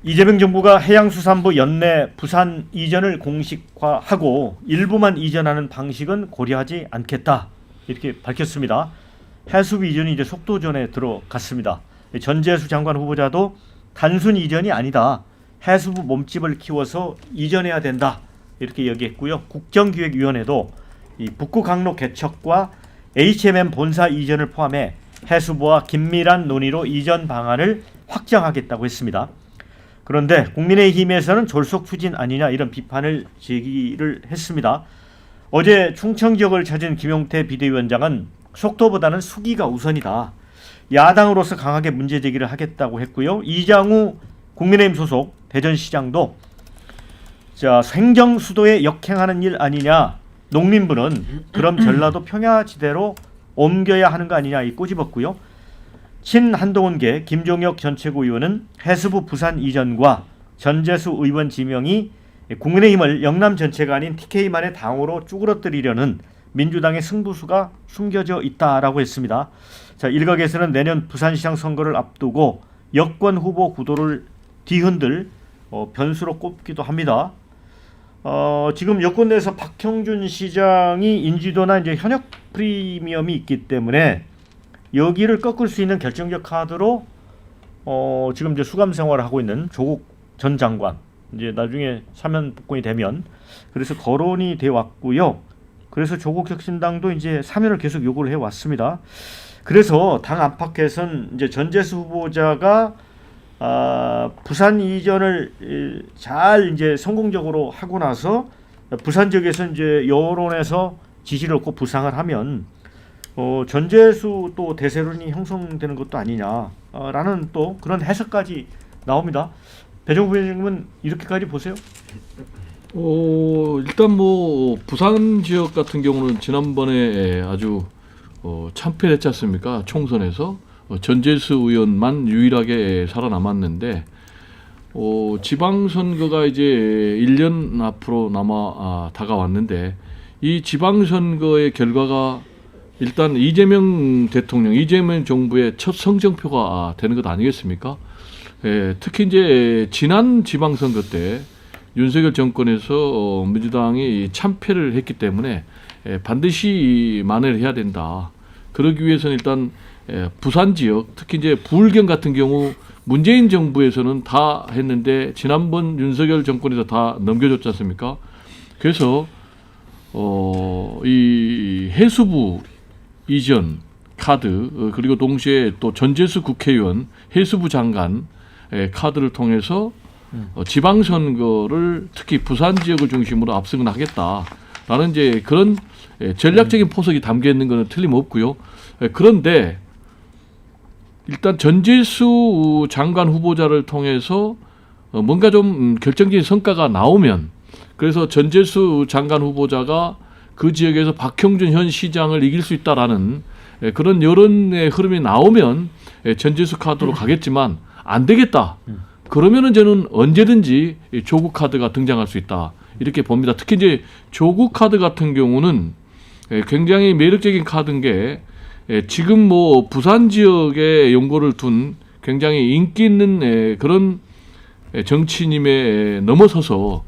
이재명 정부가 해양수산부 연내 부산 이전을 공식화하고 일부만 이전하는 방식은 고려하지 않겠다 이렇게 밝혔습니다. 해수부 이전이 이제 속도전에 들어갔습니다. 전재수 장관 후보자도 단순 이전이 아니다. 해수부 몸집을 키워서 이전해야 된다 이렇게 얘기했고요. 국정기획위원회도 이 북구 강로 개척과 HMM 본사 이전을 포함해 해수부와 긴밀한 논의로 이전 방안을 확정하겠다고 했습니다. 그런데 국민의힘에서는 졸속 추진 아니냐 이런 비판을 제기를 했습니다. 어제 충청 지역을 찾은 김용태 비대위원장은 속도보다는 수기가 우선이다. 야당으로서 강하게 문제 제기를 하겠다고 했고요. 이장우 국민의힘 소속 대전시장도 행정 수도에 역행하는 일 아니냐. 농림부는 그럼 전라도 평야지대로 옮겨야 하는 거 아니냐 이 꼬집었고요. 친한동훈계 김종혁 전 최고위원은 해수부 부산 이전과 전재수 의원 지명이 국민의힘을 영남 전체가 아닌 TK만의 당으로 쭈그러뜨리려는 민주당의 승부수가 숨겨져 있다라고 했습니다. 자, 일각에서는 내년 부산시장 선거를 앞두고 여권 후보 구도를 뒤흔들 변수로 꼽기도 합니다. 지금 여권 내에서 박형준 시장이 인지도나 이제 현역 프리미엄이 있기 때문에 여기를 꺾을 수 있는 결정적 카드로 지금 이제 수감 생활을 하고 있는 조국 전 장관 이제 나중에 사면 복권이 되면 그래서 거론이 돼 왔고요. 그래서 조국 혁신당도 이제 사면을 계속 요구를 해 왔습니다. 그래서 당 안팎에선 이제 전재수 후보자가 부산 이전을 잘 이제 성공적으로 하고 나서 부산 지역에서 이제 여론에서 지지를 얻고 부상을 하면 전재수 또 대세론이 형성되는 것도 아니냐라는 또 그런 해석까지 나옵니다. 배종우 부회장님은 이렇게까지 보세요? 일단 뭐 부산 지역 같은 경우는 지난번에 아주 참패했지 않습니까? 총선에서 전재수 의원만 유일하게 살아남았는데 지방선거가 이제 1년 앞으로 다가왔는데 이 지방선거의 결과가 일단 이재명 대통령, 이재명 정부의 첫 성적표가 되는 것 아니겠습니까? 특히 이제 지난 지방선거 때 윤석열 정권에서 민주당이 참패를 했기 때문에 반드시 만회를 해야 된다. 그러기 위해서는 일단 부산 지역, 특히 이제 부울경 같은 경우 문재인 정부에서는 다 했는데 지난번 윤석열 정권에서 다 넘겨줬지 않습니까? 그래서 이 해수부 이전 카드 그리고 동시에 또 전재수 국회의원, 해수부 장관 카드를 통해서 지방선거를 특히 부산 지역을 중심으로 압승을 하겠다라는 이제 그런 전략적인 포석이 담겨 있는 것은 틀림없고요. 그런데 일단 전재수 장관 후보자를 통해서 뭔가 좀 결정적인 성과가 나오면 그래서 전재수 장관 후보자가 그 지역에서 박형준 현 시장을 이길 수 있다라는 그런 여론의 흐름이 나오면 전재수 카드로 가겠지만 안 되겠다. 그러면은 저는 언제든지 조국 카드가 등장할 수 있다. 이렇게 봅니다. 특히 이제 조국 카드 같은 경우는 굉장히 매력적인 카드인 게 지금 뭐 부산 지역에 연고를 둔 굉장히 인기 있는 그런 정치인임에 넘어서서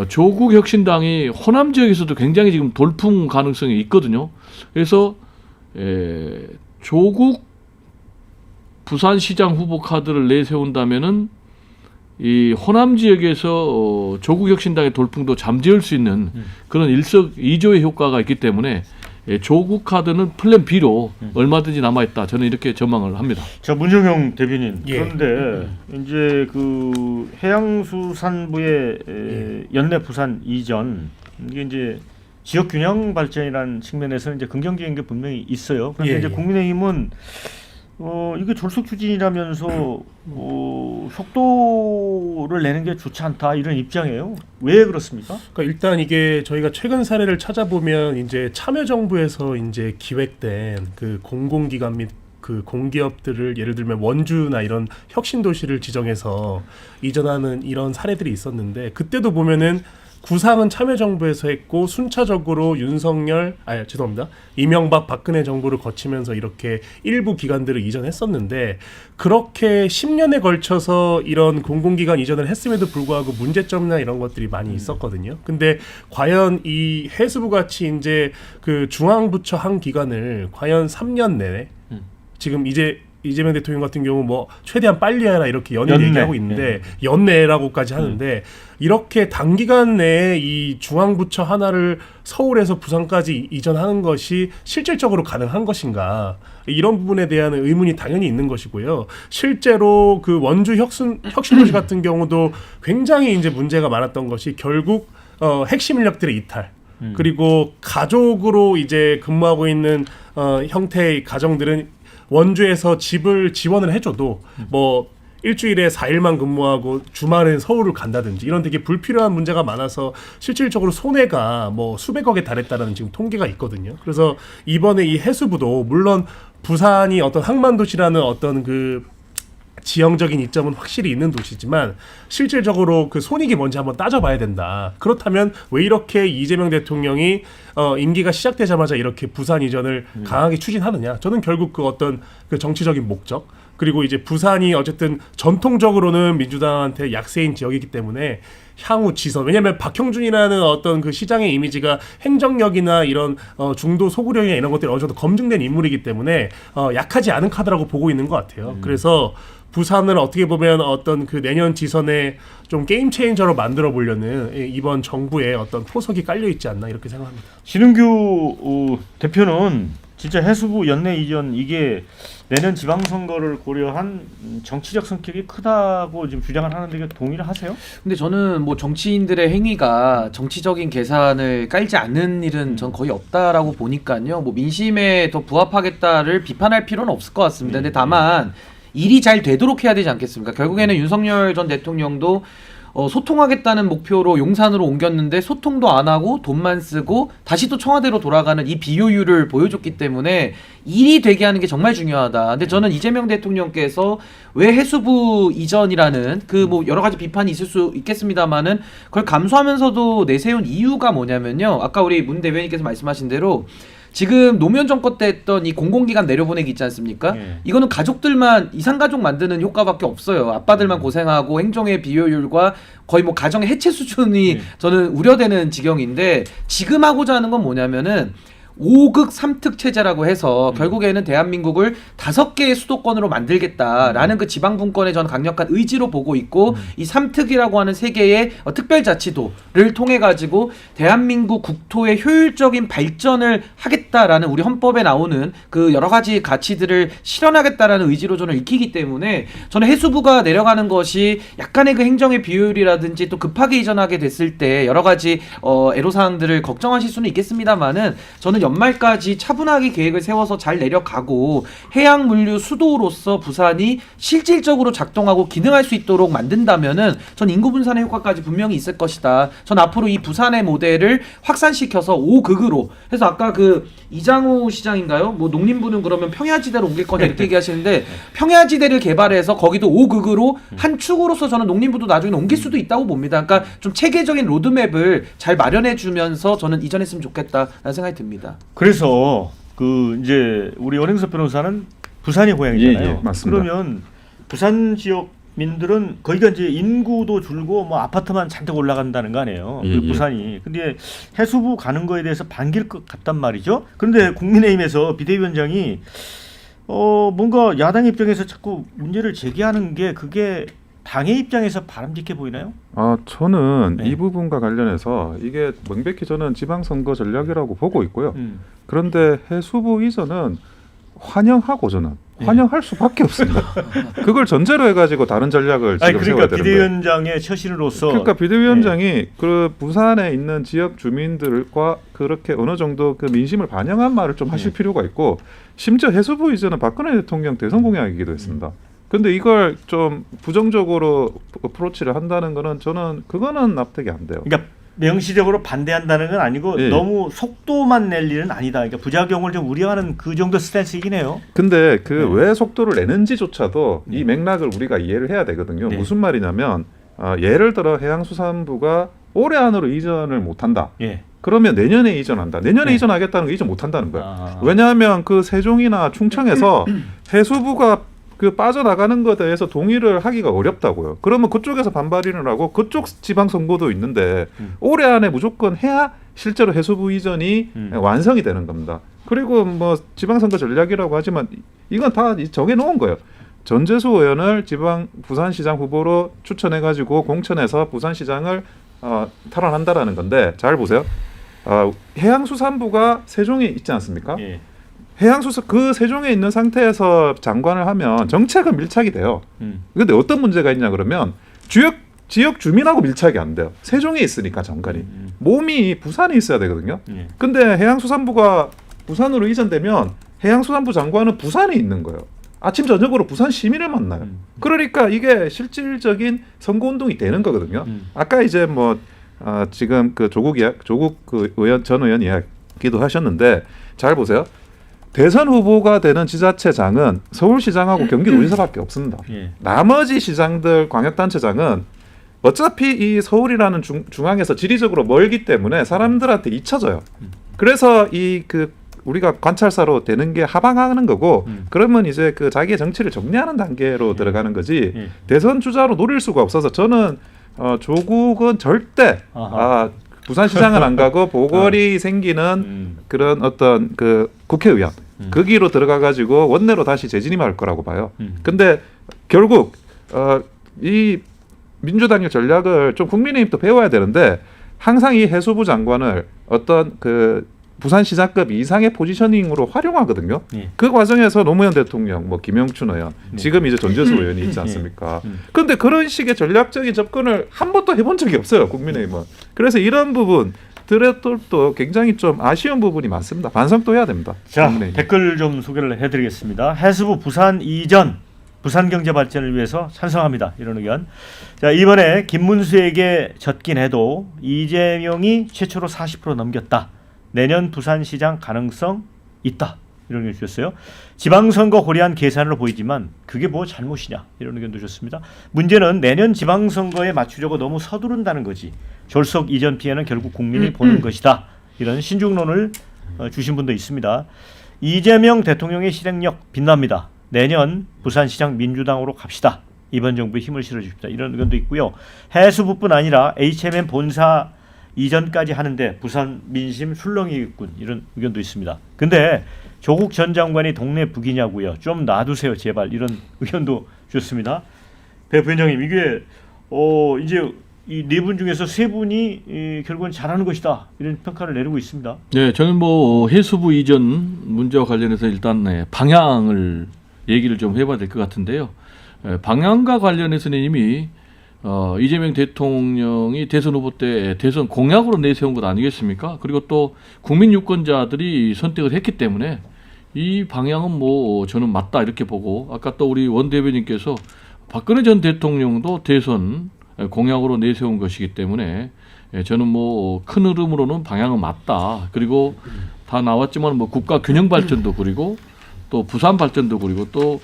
조국 혁신당이 호남 지역에서도 굉장히 지금 돌풍 가능성이 있거든요. 그래서 조국 부산시장 후보 카드를 내세운다면은 이 호남 지역에서 조국 혁신당의 돌풍도 잠재울 수 있는 그런 일석이조의 효과가 있기 때문에 조국 카드는 플랜 B로 얼마든지 남아있다. 저는 이렇게 전망을 합니다. 자, 문정용 대변인. 그런데 이제 그 해양수산부의 연내 부산 이전 이게 이제 지역 균형 발전이라는 측면에서는 이제 긍정적인 게 분명히 있어요. 그런데 이제 국민의힘은 이게 졸속 추진이라면서 속도를 내는 게 좋지 않다 이런 입장이에요. 왜 그렇습니까? 그러니까 일단 이게 저희가 최근 사례를 찾아보면 이제 참여정부에서 이제 기획된 그 공공기관 및 그 공기업들을 예를 들면 원주나 이런 혁신도시를 지정해서 이전하는 이런 사례들이 있었는데 그때도 보면은 구상은 참여정부에서 했고 순차적으로 이명박 박근혜 정부를 거치면서 이렇게 일부 기관들을 이전했었는데 그렇게 10년에 걸쳐서 이런 공공기관 이전을 했음에도 불구하고 문제점이나 이런 것들이 많이 있었거든요. 근데 과연 이 해수부 같이 이제 그 중앙부처 한 기관을 과연 3년 내내 지금 이재명 대통령 같은 경우 뭐 최대한 빨리 해라 이렇게 연일 얘기하고 있는데 연내라고까지 하는데 이렇게 단기간 내에 이 중앙부처 하나를 서울에서 부산까지 이전하는 것이 실질적으로 가능한 것인가 이런 부분에 대한 의문이 당연히 있는 것이고요. 실제로 그 원주 혁신도시 같은 경우도 굉장히 이제 문제가 많았던 것이 결국 핵심 인력들의 이탈 그리고 가족으로 이제 근무하고 있는 형태의 가정들은 원주에서 집을 지원을 해줘도 뭐 일주일에 4일만 근무하고 주말엔 서울을 간다든지 이런 되게 불필요한 문제가 많아서 실질적으로 손해가 뭐 수백억에 달했다는 지금 통계가 있거든요. 그래서 이번에 이 해수부도 물론 부산이 어떤 항만도시라는 어떤 그 지형적인 이점은 확실히 있는 도시지만 실질적으로 그 손익이 뭔지 한번 따져봐야 된다. 그렇다면 왜 이렇게 이재명 대통령이 임기가 시작되자마자 이렇게 부산 이전을 강하게 추진하느냐? 저는 결국 그 어떤 그 정치적인 목적 그리고 이제 부산이 어쨌든 전통적으로는 민주당한테 약세인 지역이기 때문에 향후 지선 왜냐하면 박형준이라는 어떤 그 시장의 이미지가 행정력이나 이런 중도 소구력이나 이런 것들이 어느 정도 검증된 인물이기 때문에 약하지 않은 카드라고 보고 있는 것 같아요. 그래서 부산을 어떻게 보면 어떤 그 내년 지선에 좀 게임 체인저로 만들어 보려는 이번 정부의 어떤 포석이 깔려 있지 않나 이렇게 생각합니다. 신은규 대표는 진짜 해수부 연내 이전 이게 내년 지방선거를 고려한 정치적 성격이 크다고 지금 주장을 하는데 동의를 하세요? 근데 저는 뭐 정치인들의 행위가 정치적인 계산을 깔지 않는 일은 전 거의 없다라고 보니까요. 뭐 민심에 더 부합하겠다를 비판할 필요는 없을 것 같습니다. 근데 다만 일이 잘 되도록 해야 되지 않겠습니까? 결국에는 윤석열 전 대통령도 소통하겠다는 목표로 용산으로 옮겼는데 소통도 안 하고 돈만 쓰고 다시 또 청와대로 돌아가는 이 비효율을 보여줬기 때문에 일이 되게 하는 게 정말 중요하다. 근데 저는 이재명 대통령께서 왜 해수부 이전이라는 그 뭐 여러 가지 비판이 있을 수 있겠습니다만은 그걸 감수하면서도 내세운 이유가 뭐냐면요. 아까 우리 문 대변인께서 말씀하신 대로 지금 노무현 정권 때 했던 이 공공기관 내려보내기 있지 않습니까? 이거는 가족들만 이상가족 만드는 효과밖에 없어요. 아빠들만 고생하고 행정의 비효율과 거의 뭐 가정의 해체 수준이 저는 우려되는 지경인데 지금 하고자 하는 건 뭐냐면은 5극 3특 체제라고 해서 결국에는 대한민국을 5개의 수도권으로 만들겠다라는 그 지방분권의 저는 강력한 의지로 보고 있고 이 3특이라고 하는 3개의 특별자치도를 통해 가지고 대한민국 국토의 효율적인 발전을 하겠다라는 우리 헌법에 나오는 그 여러 가지 가치들을 실현하겠다라는 의지로 저는 익히기 때문에 저는 해수부가 내려가는 것이 약간의 그 행정의 비효율이라든지 또 급하게 이전하게 됐을 때 여러 가지 애로사항들을 걱정하실 수는 있겠습니다만은 저는 연말까지 차분하게 계획을 세워서 잘 내려가고 해양물류 수도로서 부산이 실질적으로 작동하고 기능할 수 있도록 만든다면은 전 인구 분산의 효과까지 분명히 있을 것이다. 전 앞으로 이 부산의 모델을 확산시켜서 5극으로 해서 아까 그 이장우 시장인가요? 뭐 농림부는 그러면 평야지대로 옮길 거냐 이렇게 얘기하시는데 평야지대를 개발해서 거기도 5극으로 한 축으로서 저는 농림부도 나중에 옮길 수도 있다고 봅니다. 그러니까 좀 체계적인 로드맵을 잘 마련해 주면서 저는 이전했으면 좋겠다라는 생각이 듭니다. 그래서 그 이제 우리 원행섭 변호사는 부산이 고향이잖아요. 예, 맞습니다. 그러면 부산 지역민들은 거기가 이제 인구도 줄고 뭐 아파트만 잔뜩 올라간다는 거 아니에요. 예, 그 부산이. 근데 해수부 가는 거에 대해서 반길 것 같단 말이죠. 그런데 국민의힘에서 비대위원장이 뭔가 야당 입장에서 자꾸 문제를 제기하는 게 그게 당의 입장에서 바람직해 보이나요? 저는 네. 이 부분과 관련해서 이게 명백히 저는 지방선거 전략이라고 보고 있고요. 그런데 해수부 이전은 환영하고 저는 환영할 수밖에 없습니다. 그걸 전제로 해가지고 다른 전략을 지금 아니, 세워야 그러니까 되는 거예요. 비대위원장의 처신으로서 그러니까 비대위원장이 그 부산에 있는 지역 주민들과 그렇게 어느 정도 그 민심을 반영한 말을 좀 하실 필요가 있고 심지어 해수부 이전은 박근혜 대통령 대선 공약이기도 했습니다. 근데 이걸 좀 부정적으로 어프로치를 한다는 거는 저는 그거는 납득이 안 돼요. 그러니까 명시적으로 반대한다는 건 아니고 예. 너무 속도만 낼 일은 아니다. 그러니까 부작용을 좀 우려하는 그 정도 스탠스이긴 해요. 근데 그 왜 속도를 내는지조차도 이 맥락을 우리가 이해를 해야 되거든요. 네. 무슨 말이냐면 예를 들어 해양수산부가 올해 안으로 이전을 못한다. 예. 그러면 내년에 이전한다. 내년에 네. 이전하겠다는 거 이전 못한다는 거예요. 아. 왜냐하면 그 세종이나 충청에서 해수부가 그 빠져나가는 것에 대해서 동의를 하기가 어렵다고요. 그러면 그쪽에서 반발을 하고 그쪽 지방 선거도 있는데 올해 안에 무조건 해야 실제로 해수부 이전이 완성이 되는 겁니다. 그리고 뭐 지방선거 전략이라고 하지만 이건 다 정해놓은 거예요. 전재수 의원을 부산시장 후보로 추천해가지고 공천해서 부산시장을 탈환한다라는 건데 잘 보세요. 해양수산부가 세종에 있지 않습니까? 예. 그 세종에 있는 상태에서 장관을 하면 정책은 밀착이 돼요. 근데 어떤 문제가 있냐 그러면 지역 주민하고 밀착이 안 돼요. 세종에 있으니까 장관이 몸이 부산에 있어야 되거든요. 예. 근데 해양수산부가 부산으로 이전되면 해양수산부 장관은 부산에 있는 거예요. 아침 저녁으로 부산 시민을 만나요. 그러니까 이게 실질적인 선거운동이 되는 거거든요. 아까 이제 뭐 지금 그 조국 그 전 의원 이야기도 하셨는데 잘 보세요. 대선 후보가 되는 지자체장은 서울시장하고 경기도지사밖에 없습니다. 예. 나머지 시장들 광역단체장은 어차피 이 서울이라는 중앙에서 지리적으로 멀기 때문에 사람들한테 잊혀져요. 그래서 우리가 관찰사로 되는 게 하방하는 거고 그러면 이제 그 자기의 정치를 정리하는 단계로 들어가는 거지 대선 주자로 노릴 수가 없어서 저는 조국은 절대 부산시장은 안 가고 보궐이 생기는 그런 어떤 그 국회의원 거기로 들어가 가지고 원내로 다시 재진입할 거라고 봐요. 근데 결국 이 민주당의 전략을 좀 국민의힘도 배워야 되는데 항상 이 해수부 장관을 어떤 그 부산시장급 이상의 포지셔닝으로 활용하거든요. 예. 그 과정에서 노무현 대통령, 뭐 김영춘 의원, 지금 이제 전재수 의원이 있지 않습니까? 그런데 그런 식의 전략적인 접근을 한 번도 해본 적이 없어요, 국민의힘은. 그래서 이런 부분들도 굉장히 좀 아쉬운 부분이 많습니다. 반성도 해야 됩니다. 자, 국민의힘. 댓글 좀 소개를 해드리겠습니다. 해수부 부산 이전, 부산 경제 발전을 위해서 찬성합니다. 이런 의견. 자, 이번에 김문수에게 졌긴 해도 이재명이 최초로 40% 넘겼다. 내년 부산시장 가능성 있다. 이런 의견 주셨어요. 지방선거 고려한 계산으로 보이지만 그게 뭐 잘못이냐. 이런 의견도 주셨습니다. 문제는 내년 지방선거에 맞추려고 너무 서두른다는 거지. 졸속 이전 피해는 결국 국민이 보는 것이다. 이런 신중론을 주신 분도 있습니다. 이재명 대통령의 실행력 빛납니다. 내년 부산시장 민주당으로 갑시다. 이번 정부에 힘을 실어줍시다. 이런 의견도 있고요. 해수부뿐 아니라 HMM 본사 이전까지 하는데 부산 민심 술렁이겠군. 이런 의견도 있습니다. 근데 조국 전 장관이 동네 북이냐고요. 좀 놔두세요 제발. 이런 의견도 주셨습니다. 배 부위원장님 이게 이제 이 네 분 중에서 세 분이 결국은 잘하는 것이다. 이런 평가를 내리고 있습니다. 네, 저는 뭐 해수부 이전 문제와 관련해서 일단 방향을 얘기를 좀 해봐야 될 것 같은데요. 방향과 관련해서는 이미 이재명 대통령이 대선 후보 때 대선 공약으로 내세운 것 아니겠습니까? 그리고 또 국민 유권자들이 선택을 했기 때문에 이 방향은 뭐 저는 맞다 이렇게 보고 아까 또 우리 원 대변인께서 박근혜 전 대통령도 대선 공약으로 내세운 것이기 때문에 저는 뭐 큰 흐름으로는 방향은 맞다. 그리고 다 나왔지만 뭐 국가 균형 발전도 그리고 또 부산 발전도 그리고 또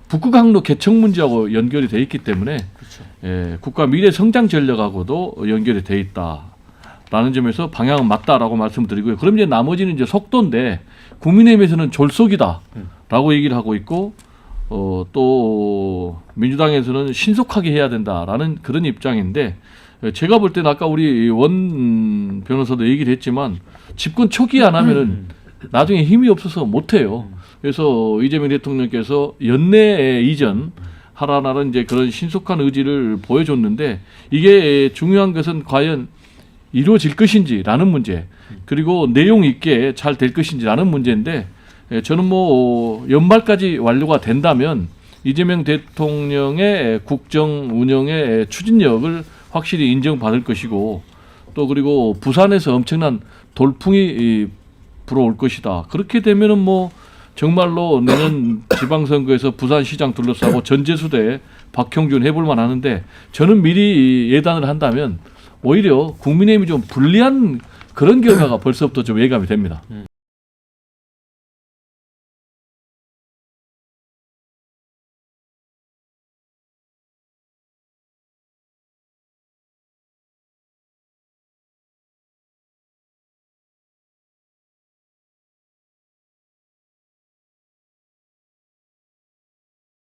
북극항로 개척 문제하고 연결이 돼 있기 때문에 그렇죠. 국가 미래 성장 전략하고도 연결이 돼 있다라는 점에서 방향은 맞다라고 말씀드리고요. 그럼 이제 나머지는 이제 속도인데 국민의힘에서는 졸속이다라고 얘기를 하고 있고 또 민주당에서는 신속하게 해야 된다라는 그런 입장인데 제가 볼 때는 아까 우리 원 변호사도 얘기를 했지만 집권 초기에 안 하면은 나중에 힘이 없어서 못 해요. 그래서 이재명 대통령께서 연내 이전 하라는 이제 그런 신속한 의지를 보여줬는데 이게 중요한 것은 과연 이루어질 것인지라는 문제 그리고 내용 있게 잘 될 것인지라는 문제인데 저는 뭐 연말까지 완료가 된다면 이재명 대통령의 국정 운영의 추진력을 확실히 인정받을 것이고 또 그리고 부산에서 엄청난 돌풍이 불어올 것이다. 그렇게 되면은 뭐 정말로 내년 지방선거에서 부산시장 둘러싸고 전재수대 박형준 해볼만 하는데 저는 미리 예단을 한다면 오히려 국민의힘이 좀 불리한 그런 결과가 벌써부터 좀 예감이 됩니다.